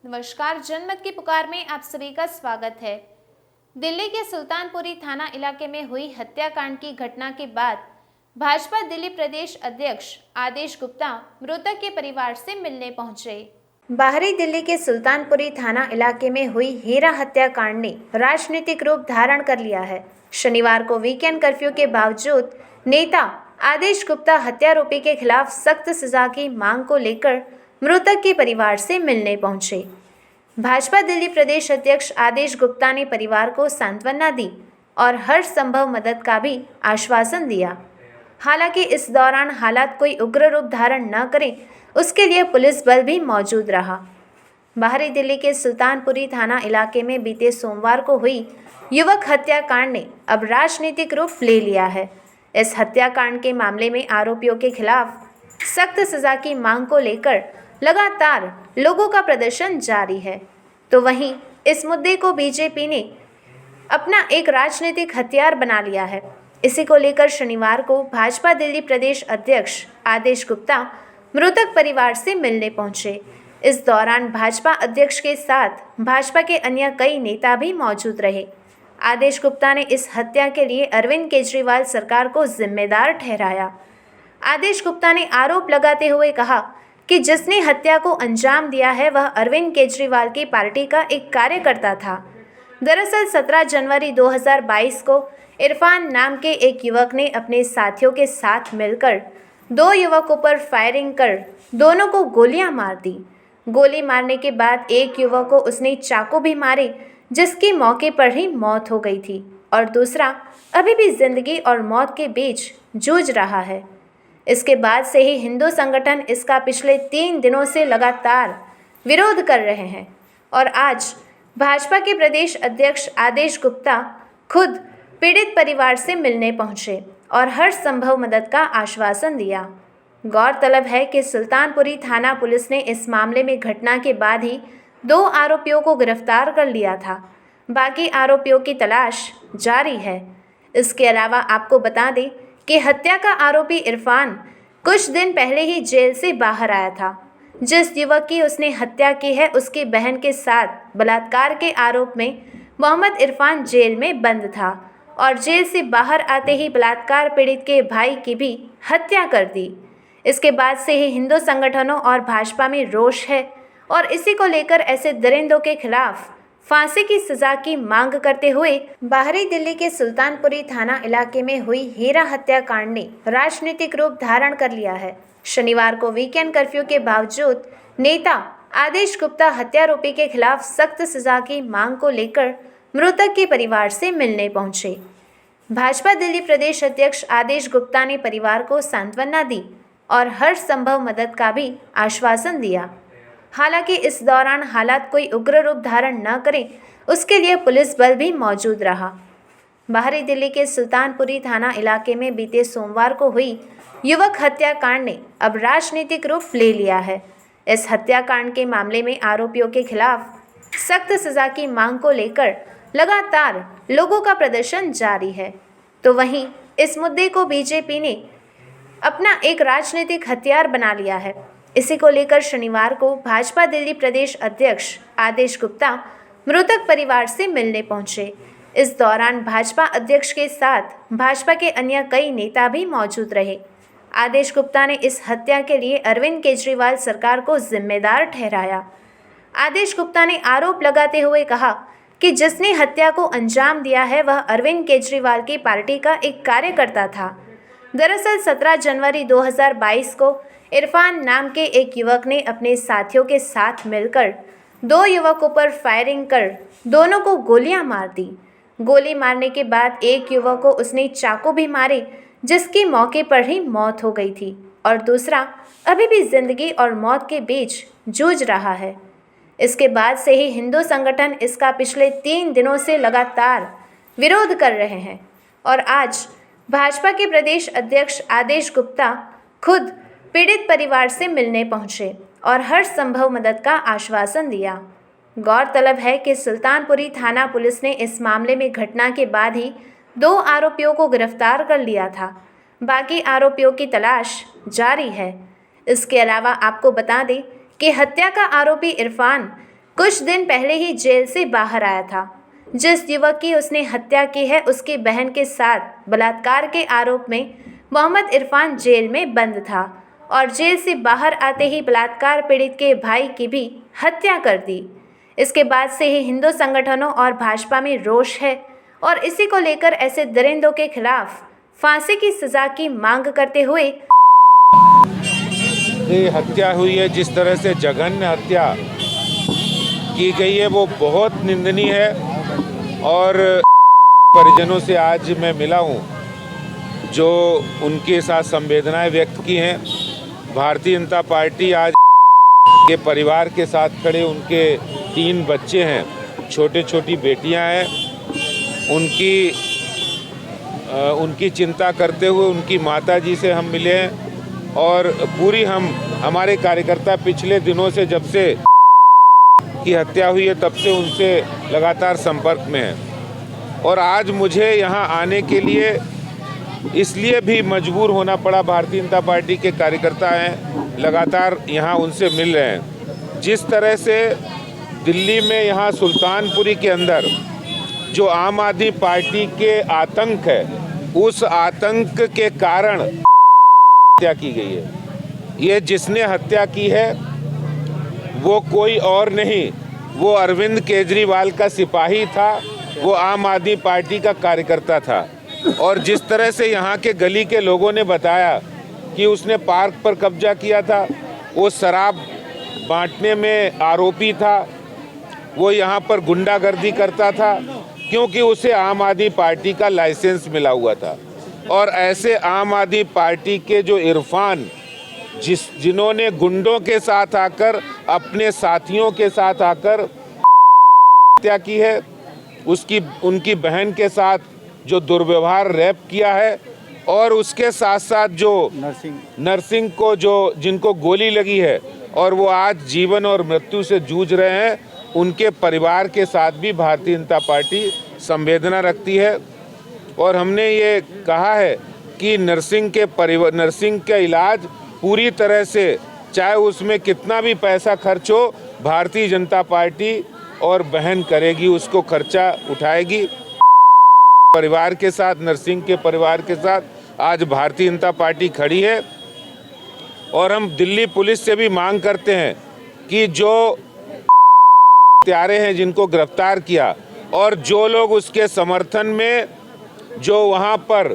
नमस्कार। जनमत की पुकार में आप सभी का स्वागत है। दिल्ली के सुल्तानपुरी थाना इलाके में हुई हत्याकांड की घटना के बाद भाजपा दिल्ली प्रदेश अध्यक्ष आदेश गुप्ता मृतक के परिवार से मिलने पहुंचे। बाहरी दिल्ली के सुल्तानपुरी थाना इलाके में हुई हीरा हत्याकांड ने राजनीतिक रूप धारण कर लिया है। शनिवार को वीकेंड कर्फ्यू के बावजूद नेता आदेश गुप्ता हत्यारोपी के खिलाफ सख्त सजा की मांग को लेकर मृतक के परिवार से मिलने पहुंचे। भाजपा दिल्ली प्रदेश अध्यक्ष आदेश गुप्ता ने परिवार को सांत्वना दी और हर संभव मदद का भी आश्वासन दिया। हालांकि इस दौरान हालात कोई उग्र रूप धारण न करें, उसके लिए पुलिस बल भी मौजूद रहा। बाहरी दिल्ली के सुल्तानपुरी थाना इलाके में बीते सोमवार को हुई युवक हत्याकांड ने अब राजनीतिक रूप ले लिया है। इस हत्याकांड के मामले में आरोपियों के खिलाफ सख्त सजा की मांग को लेकर लगातार लोगों का प्रदर्शन जारी है। तो वहीं इस मुद्दे को बीजेपी ने अपना एक राजनीतिक हथियार बना लिया है। इसी को लेकर शनिवार को भाजपा दिल्ली प्रदेश अध्यक्ष आदेश गुप्ता मृतक परिवार से मिलने पहुंचे। इस दौरान भाजपा अध्यक्ष के साथ भाजपा के अन्य कई नेता भी मौजूद रहे। आदेश गुप्ता ने इस हत्या के लिए अरविंद केजरीवाल सरकार को जिम्मेदार ठहराया। आदेश गुप्ता ने आरोप लगाते हुए कहा कि जिसने हत्या को अंजाम दिया है वह अरविंद केजरीवाल की पार्टी का एक कार्यकर्ता था। दरअसल 17 जनवरी 2022 को इरफान नाम के एक युवक ने अपने साथियों के साथ मिलकर दो युवकों पर फायरिंग कर दोनों को गोलियां मार दी। गोली मारने के बाद एक युवक को उसने चाकू भी मारे, जिसकी मौके पर ही मौत हो गई थी, और दूसरा अभी भी जिंदगी और मौत के बीच जूझ रहा है। इसके बाद से ही हिंदू संगठन इसका पिछले 3 दिनों से लगातार विरोध कर रहे हैं और आज भाजपा के प्रदेश अध्यक्ष आदेश गुप्ता खुद पीड़ित परिवार से मिलने पहुंचे और हर संभव मदद का आश्वासन दिया। गौरतलब है कि सुल्तानपुरी थाना पुलिस ने इस मामले में घटना के बाद ही 2 आरोपियों को गिरफ्तार कर लिया था। बाकी आरोपियों की तलाश जारी है। इसके अलावा आपको बता दें कि हत्या का आरोपी इरफान कुछ दिन पहले ही जेल से बाहर आया था। जिस युवक की उसने हत्या की है, उसकी बहन के साथ बलात्कार के आरोप में मोहम्मद इरफान जेल में बंद था और जेल से बाहर आते ही बलात्कार पीड़ित के भाई की भी हत्या कर दी। इसके बाद से ही हिंदू संगठनों और भाजपा में रोष है और इसी को लेकर ऐसे दरिंदों के खिलाफ फांसी की सजा की मांग करते हुए बाहरी दिल्ली के सुल्तानपुरी थाना इलाके में हुई हीरा हत्याकांड ने राजनीतिक रूप धारण कर लिया है। शनिवार को वीकेंड कर्फ्यू के बावजूद नेता आदेश गुप्ता हत्यारोपी के खिलाफ सख्त सजा की मांग को लेकर मृतक के परिवार से मिलने पहुंचे। भाजपा दिल्ली प्रदेश अध्यक्ष आदेश गुप्ता ने परिवार को सांत्वना दी और हर संभव मदद का भी आश्वासन दिया। हालांकि इस दौरान हालात कोई उग्र रूप धारण न करें, उसके लिए पुलिस बल भी मौजूद रहा। बाहरी दिल्ली के सुल्तानपुरी थाना इलाके में बीते सोमवार को हुई युवक हत्याकांड ने अब राजनीतिक रूप ले लिया है। इस हत्याकांड के मामले में आरोपियों के खिलाफ सख्त सजा की मांग को लेकर लगातार लोगों का प्रदर्शन जारी है। तो वहीं इस मुद्दे को बीजेपी ने अपना एक राजनीतिक हथियार बना लिया है। इसी को लेकर शनिवार को भाजपा दिल्ली प्रदेश अध्यक्ष आदेश गुप्ता मृतक परिवार से मिलने पहुंचे। इस दौरान भाजपा अध्यक्ष के साथ भाजपा के अन्य कई नेता भी मौजूद रहे। आदेश गुप्ता ने इस हत्या के लिए अरविंद केजरीवाल सरकार को जिम्मेदार ठहराया। आदेश गुप्ता ने आरोप लगाते हुए कहा कि जिसने हत्या को अंजाम दिया है वह अरविंद केजरीवाल की पार्टी का एक कार्यकर्ता था। दरअसल 17 जनवरी 2022 को इरफान नाम के एक युवक ने अपने साथियों के साथ मिलकर 2 युवकों पर फायरिंग कर दोनों को गोलियां मार दी। गोली मारने के बाद एक युवक को उसने चाकू भी मारे, जिसकी मौके पर ही मौत हो गई थी, और दूसरा अभी भी जिंदगी और मौत के बीच जूझ रहा है। इसके बाद से ही हिंदू संगठन इसका पिछले 3 दिनों से लगातार विरोध कर रहे हैं और आज भाजपा के प्रदेश अध्यक्ष आदेश गुप्ता खुद पीड़ित परिवार से मिलने पहुंचे और हर संभव मदद का आश्वासन दिया। गौरतलब है कि सुल्तानपुरी थाना पुलिस ने इस मामले में घटना के बाद ही 2 आरोपियों को गिरफ्तार कर लिया था। बाकी आरोपियों की तलाश जारी है। इसके अलावा आपको बता दें कि हत्या का आरोपी इरफान कुछ दिन पहले ही जेल से बाहर आया था। जिस युवक की उसने हत्या की है, उसकी बहन के साथ बलात्कार के आरोप में मोहम्मद इरफान जेल में बंद था और जेल से बाहर आते ही बलात्कार पीड़ित के भाई की भी हत्या कर दी। इसके बाद से ही हिंदू संगठनों और भाजपा में रोष है और इसी को लेकर ऐसे दरिंदों के खिलाफ फांसी की सजा की मांग करते हुए ये हत्या हुई है, जिस तरह से जघन्य हत्या की गई है वो बहुत निंदनीय है। और परिजनों से आज मैं मिला हूँ जो उनके साथ संवेदनाएं व्यक्त की हैं। भारतीय जनता पार्टी आज के परिवार के साथ खड़े, उनके 3 बच्चे हैं, छोटी छोटी बेटियां हैं, उनकी चिंता करते हुए उनकी माताजी से हम मिले हैं और हमारे कार्यकर्ता पिछले दिनों से, जब से की हत्या हुई है तब से उनसे लगातार संपर्क में है। और आज मुझे यहाँ आने के लिए इसलिए भी मजबूर होना पड़ा, भारतीय जनता पार्टी के कार्यकर्ता हैं, लगातार यहाँ उनसे मिल रहे हैं। जिस तरह से दिल्ली में यहाँ सुल्तानपुरी के अंदर जो आम आदमी पार्टी के आतंक है, उस आतंक के कारण हत्या की गई है। ये जिसने हत्या की है वो कोई और नहीं, वो अरविंद केजरीवाल का सिपाही था, वो आम आदमी पार्टी का कार्यकर्ता था। और जिस तरह से यहाँ के गली के लोगों ने बताया कि उसने पार्क पर कब्जा किया था, वो शराब बांटने में आरोपी था, वो यहाँ पर गुंडागर्दी करता था क्योंकि उसे आम आदमी पार्टी का लाइसेंस मिला हुआ था। और ऐसे आम आदमी पार्टी के जो इरफान, जिन्होंने गुंडों के साथ आकर, अपने साथियों के साथ आकर हत्या की है, उनकी बहन के साथ जो दुर्व्यवहार, रैप किया है, और उसके साथ साथ जो नर्सिंग को जिनको गोली लगी है और वो आज जीवन और मृत्यु से जूझ रहे हैं, उनके परिवार के साथ भी भारतीय जनता पार्टी संवेदना रखती है। और हमने ये कहा है कि नर्सिंग का इलाज पूरी तरह से, चाहे उसमें कितना भी पैसा खर्च हो, भारतीय जनता पार्टी और बहन करेगी, उसको खर्चा उठाएगी। परिवार के साथ, नर्सिंग के परिवार के साथ आज भारतीय जनता पार्टी खड़ी है। और हम दिल्ली पुलिस से भी मांग करते हैं कि जो हत्यारे हैं जिनको गिरफ्तार किया, और जो लोग उसके समर्थन में जो वहाँ पर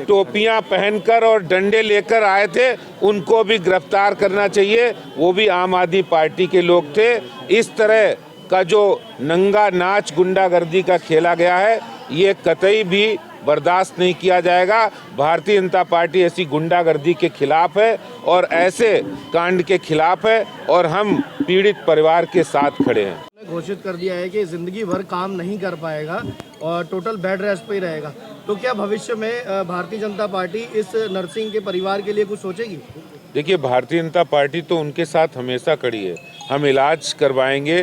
टोपियां पहनकर और डंडे लेकर आए थे, उनको भी गिरफ्तार करना चाहिए। वो भी आम आदमी पार्टी के लोग थे। इस तरह का जो नंगा नाच गुंडागर्दी का खेला गया है, ये कतई भी बर्दाश्त नहीं किया जाएगा। भारतीय जनता पार्टी ऐसी गुंडागर्दी के खिलाफ है और ऐसे कांड के खिलाफ है, और हम पीड़ित परिवार के साथ खड़े हैं। घोषित कर दिया है कि जिंदगी भर काम नहीं कर पाएगा और टोटल बेड रेस्ट पे ही रहेगा। तो क्या भविष्य में भारतीय जनता पार्टी इस नर्सिंग के परिवार के लिए कुछ सोचेगी? देखिए, भारतीय जनता पार्टी तो उनके साथ हमेशा खड़ी है। हम इलाज करवाएंगे,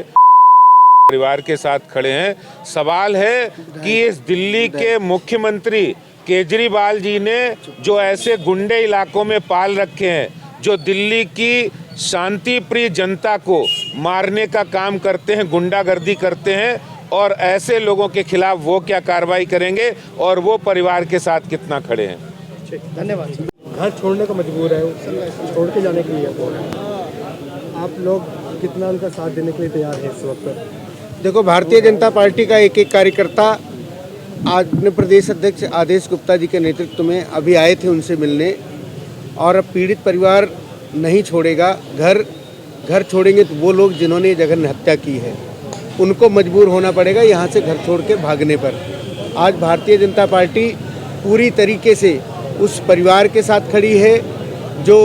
परिवार के साथ खड़े हैं। सवाल है कि इस दिल्ली के मुख्यमंत्री केजरीवाल जी ने जो ऐसे गुंडे इलाकों में पाल रखे हैं, जो दिल्ली की शांति प्रिय जनता को मारने का काम करते हैं, गुंडागर्दी करते हैं, और ऐसे लोगों के खिलाफ वो क्या कार्रवाई करेंगे और वो परिवार के साथ कितना खड़े हैं। धन्यवाद। घर छोड़ने को मजबूर है, छोड़ के जाने के लिए आप लोग कितना उनका साथ देने के लिए तैयार हैं इस वक्त? देखो, भारतीय जनता पार्टी का एक कार्यकर्ता अपने प्रदेश अध्यक्ष आदेश गुप्ता जी के नेतृत्व में अभी आए थे उनसे मिलने, और अब पीड़ित परिवार नहीं छोड़ेगा। घर छोड़ेंगे तो वो लोग जिन्होंने जघन्य हत्या की है, उनको मजबूर होना पड़ेगा यहाँ से घर छोड़ के भागने पर। आज भारतीय जनता पार्टी पूरी तरीके से उस परिवार के साथ खड़ी है जो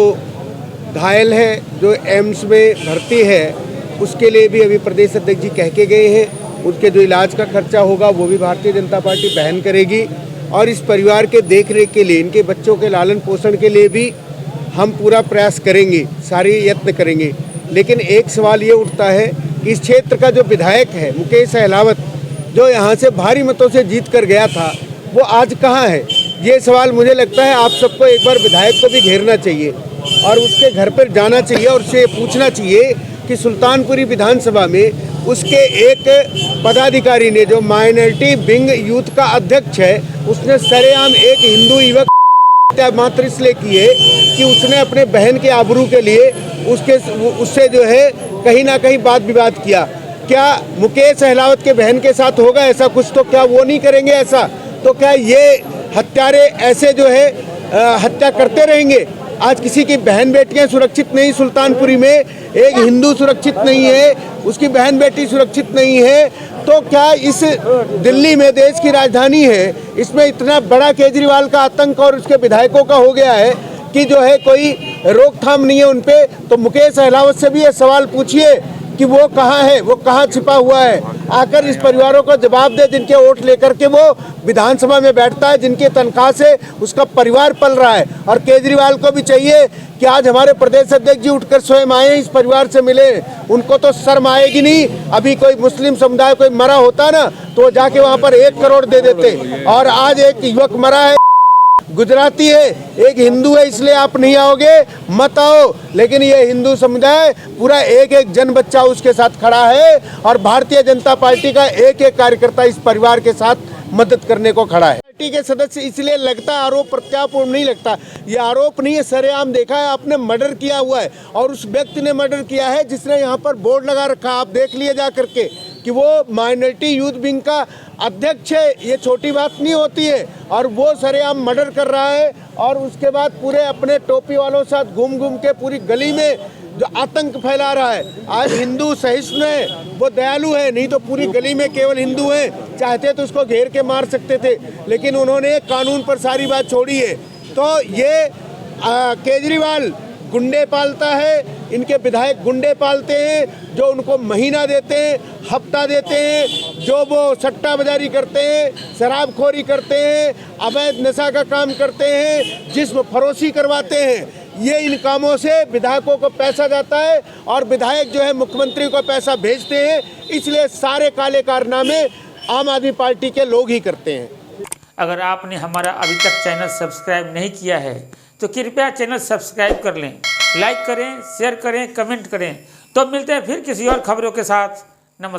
घायल है, जो एम्स में भर्ती है। उसके लिए भी अभी प्रदेश अध्यक्ष जी कह के गए हैं, उसके जो इलाज का खर्चा होगा वो भी भारतीय जनता पार्टी वहन करेगी। और इस परिवार के देखरेख के लिए, इनके बच्चों के लालन पोषण के लिए भी हम पूरा प्रयास करेंगे, सारे यत्न करेंगे। लेकिन एक सवाल ये उठता है, इस क्षेत्र का जो विधायक है मुकेश अहलावत, जो यहाँ से भारी मतों से जीत कर गया था, वो आज कहाँ है? ये सवाल मुझे लगता है आप सबको एक बार विधायक को भी घेरना चाहिए और उसके घर पर जाना चाहिए और उससे पूछना चाहिए कि सुल्तानपुरी विधानसभा में उसके एक पदाधिकारी ने, जो माइनॉरिटी विंग यूथ का अध्यक्ष है, उसने सरेआम एक हिंदू युवक हत्या मात्र इसलिए की है कि उसने अपने बहन के आबरू के लिए उससे जो है कहीं ना कहीं वाद विवाद किया। क्या मुकेश अहलावत के बहन के साथ होगा ऐसा कुछ? तो क्या वो नहीं करेंगे ऐसा? तो क्या ये हत्यारे ऐसे जो है हत्या करते रहेंगे? आज किसी की बहन बेटियां सुरक्षित नहीं, सुल्तानपुरी में एक हिंदू सुरक्षित नहीं है, उसकी बहन बेटी सुरक्षित नहीं है, तो क्या इस दिल्ली में, देश की राजधानी है, इसमें इतना बड़ा केजरीवाल का आतंक और उसके विधायकों का हो गया है कि जो है कोई रोकथाम नहीं है उन पे? तो मुकेश अहलावत से भी ये सवाल पूछिए कि वो कहाँ है, वो कहाँ छिपा हुआ है। आकर इस परिवारों को जवाब दे जिनके वोट लेकर के वो विधानसभा में बैठता है, जिनकी तनख्वाह से उसका परिवार पल रहा है। और केजरीवाल को भी चाहिए कि आज हमारे प्रदेश अध्यक्ष जी उठकर स्वयं आए, इस परिवार से मिले। उनको तो शर्म आएगी नहीं। अभी कोई मुस्लिम समुदाय कोई मरा होता ना तो वो जाके वहाँ पर 1 करोड़ दे देते। और आज एक युवक मरा है, गुजराती है, एक हिंदू है, इसलिए आप नहीं आओगे, मत आओ। लेकिन ये हिंदू समुदाय पूरा एक जन बच्चा उसके साथ खड़ा है और भारतीय जनता पार्टी का एक कार्यकर्ता इस परिवार के साथ मदद करने को खड़ा है। पार्टी के सदस्य इसलिए लगता आरोप प्रत्यारोप नहीं लगता, ये आरोप नहीं है, सरेआम देखा है आपने, मर्डर किया हुआ है। और उस व्यक्ति ने मर्डर किया है जिसने यहाँ पर बोर्ड लगा रखा, आप देख लिए जा करके कि वो माइनॉरिटी यूथ विंग का अध्यक्ष है। ये छोटी बात नहीं होती है। और वो सरेआम मर्डर कर रहा है और उसके बाद पूरे अपने टोपी वालों के साथ घूम घूम के पूरी गली में जो आतंक फैला रहा है। आज हिंदू सहिष्णु है, वो दयालु है, नहीं तो पूरी गली में केवल हिंदू हैं। चाहते तो उसको घेर के मार सकते थे, लेकिन उन्होंने कानून पर सारी बात छोड़ी है। तो ये केजरीवाल गुंडे पालता है, इनके विधायक गुंडे पालते हैं जो उनको महीना देते हैं, हफ्ता देते हैं, जो वो सट्टा बाजारी करते हैं, शराबखोरी करते हैं, अवैध नशा का काम करते हैं, जिस्म फरोशी करवाते हैं। ये इन कामों से विधायकों को पैसा जाता है और विधायक जो है मुख्यमंत्री को पैसा भेजते हैं। इसलिए सारे काले कारनामे आम आदमी पार्टी के लोग ही करते हैं। अगर आपने हमारा अभी तक चैनल सब्सक्राइब नहीं किया है तो कृपया चैनल सब्सक्राइब कर लें, लाइक करें, शेयर करें, कमेंट करें। तो मिलते हैं फिर किसी और खबरों के साथ। नमस्कार।